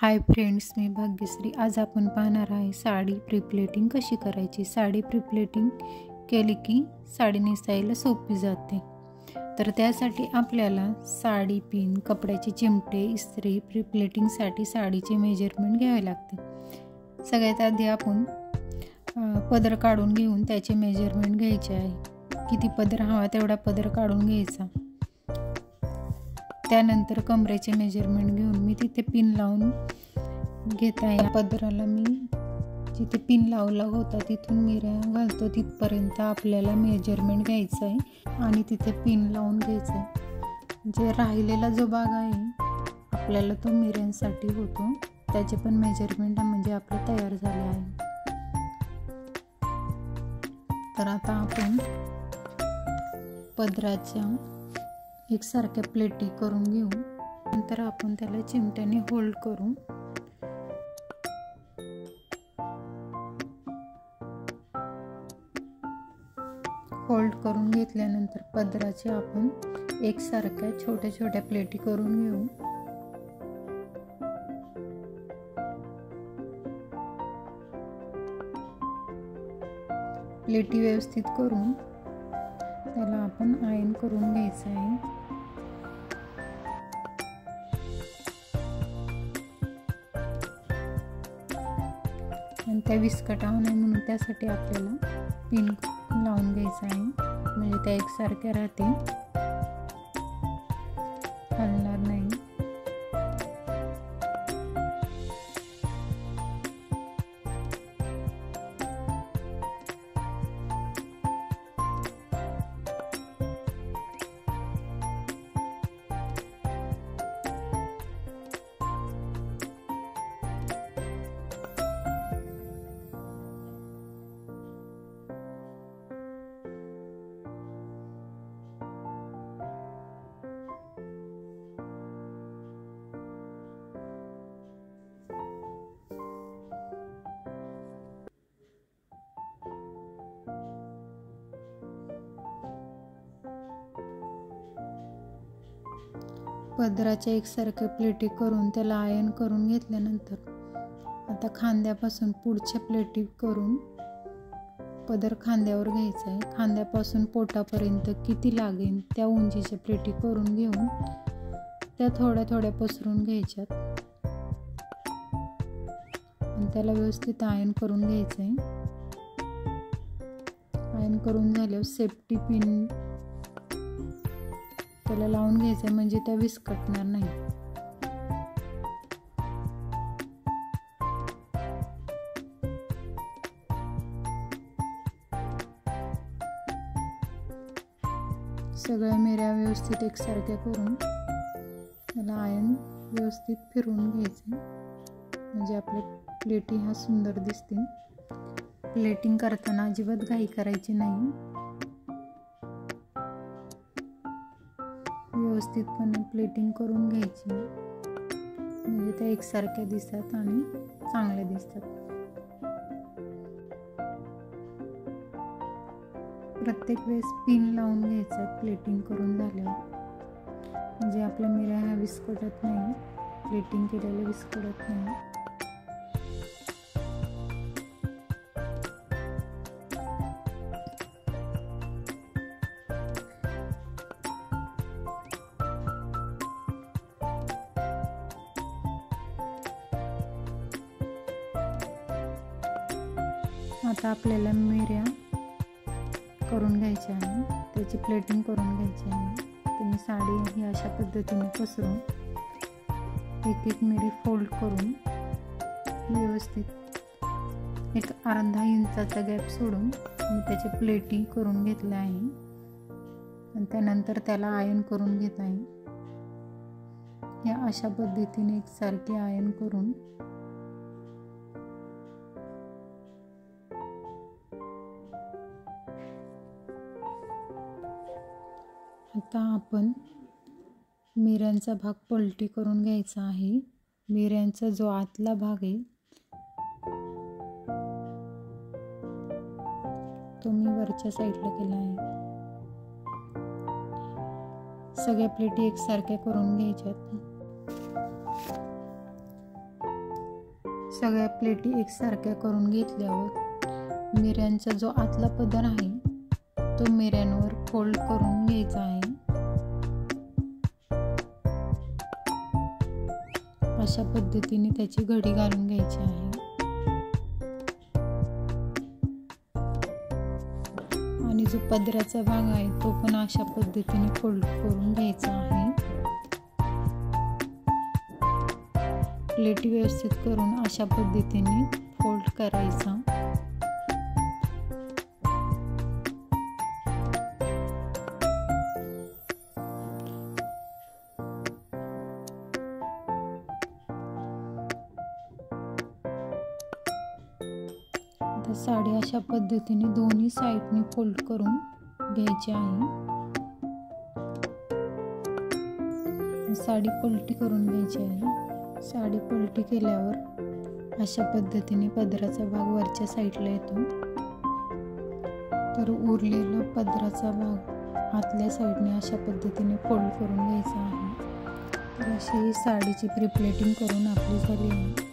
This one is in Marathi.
हाय फ्रेंड्स, मी भाग्यश्री. आज आपण पाहणार आहे साडी प्रिप्लेटिंग कशी करायची. साडी प्रिप्लेटिंग केली की साडी नेसायला सोपी जाते. तर त्यासाठी आपल्याला साडी पिन, कपड्याचे चिमटे, इस्त्री, प्रिप्लेटिंगसाठी साडीचे मेजरमेंट घ्यावे लागते. सगळ्यात आधी आपण पदर काढून घेऊन त्याचे मेजरमेंट घ्यायचे आहे. किती पदर हवा तेवढा पदर काढून घ्यायचा. त्यानंतर कमरेचे मेजरमेंट घेऊन मी तिथे पिन लावून घेत आहे. पदराला मी जिथे पिन लावला होता तिथून मिऱ्या घालतो तिथपर्यंत आपल्याला मेजरमेंट घ्यायचं आहे आणि तिथे पिन लावून घ्यायचं आहे. जे राहिलेला जो भाग आहे आपल्याला तो मिऱ्यांसाठी होतो, त्याचे पण मेजरमेंट म्हणजे आपले तयार झाले आहे. तर आता आपण पदराच्या एकसारख्या प्लेटी करून घेऊ. नंतर आपण त्याला चिमट्याने होल्ड करू. होल्ड करून घेतल्यानंतर पदराचे आपण एकसारख्या छोट्या छोट्या प्लेटी करून घेऊ. प्लेटी व्यवस्थित करून त्याला आपण आयर्न करून घ्यायचं आहे. आणि त्या विस्कटावू नये म्हणून त्यासाठी आपल्याला पिन लावून घ्यायचं आहे, म्हणजे त्या एकसारख्या राहते, हलणार नाही. पदराच्या एकसारख्या प्लेटी करून त्याला आयर्न करून घेतल्यानंतर आता खांद्यापासून पुढच्या प्लेटी करून पदर खांद्यावर घ्यायचा आहे. खांद्यापासून पोटापर्यंत किती लागेल त्या उंचीच्या प्लेटी करून घेऊन त्या थोड्या थोड्या पसरून घ्यायच्यात आणि त्याला व्यवस्थित आयर्न करून घ्यायचं आहे. आयर्न करून झाल्यावर सेफ्टी पिन त्याला लावून घ्यायचं म्हणजे त्या विस्कटणार नाही. सगळ्या मिऱ्या व्यवस्थित एकसारख्या करून त्याला आयर्न व्यवस्थित फिरवून घ्यायचं म्हणजे आपल्या प्लेटी ह्या सुंदर दिसतील. प्लेटिंग करताना अजिबात घाई करायची नाही. व्यवस्थितपणे प्लेटिंग करून घ्यायची म्हणजे त्या एकसारख्या दिसतात आणि चांगल्या दिसतात. प्रत्येक वेळेस पिन लावून घ्यायचं प्लेटिंग करून झाल्यावर, म्हणजे आपल्या मिऱ्या ह्या विस्कटत नाही, प्लेटिंग केलेल्या विस्कटत नाही. आता आपल्याला मिऱ्या करून घ्यायच्या आहे, त्याची प्लेटिंग करून घ्यायची आहे. तर मी साडी ही अशा पद्धतीने पसरून एक एक मिरी फोल्ड करून व्यवस्थित एक अर्धा इंचाचा गॅप सोडून मी त्याची प्लेटिंग करून घेतल्या आहे आणि त्यानंतर त्याला आयर्न करून घेत आहे. या अशा पद्धतीने एकसारखी आयर्न करून आता आपण मिऱ्यांचा भाग पलटी करून घ्यायचा आहे. मिऱ्यांचा जो आतला भाग आहे तो मी वरच्या साईडला केला आहे. सगळ्या प्लेटी एकसारख्या करून घ्यायच्यात. सगळ्या प्लेटी एकसारख्या करून घेतल्यावर मिऱ्यांचा जो आतला पदर आहे तो मिऱ्यांवर फोल्ड करून घ्यायचा आहे. अशा पद्धतीने त्याची घडी घालून घ्यायची आहे. आणि जो पदराचा भाग आहे तो पण अशा पद्धतीने फोल्ड करून घ्यायचा आहे. प्लेटी व्यवस्थित करून अशा पद्धतीने फोल्ड करायचा. आता साडी अशा पद्धतीने दोन्ही साईडनी फोल्ड करून घ्यायची आहे. साडी पलटी करून घ्यायची आहे. साडी पलटी केल्यावर अशा पद्धतीने पदराचा भाग वरच्या साईडला येतो. तर उरलेला पदराचा भाग आतल्या साईडने अशा पद्धतीने फोल्ड करून घ्यायचा आहे. तर अशी साडीची प्री प्लेटिंग करून आपली झाली आहे.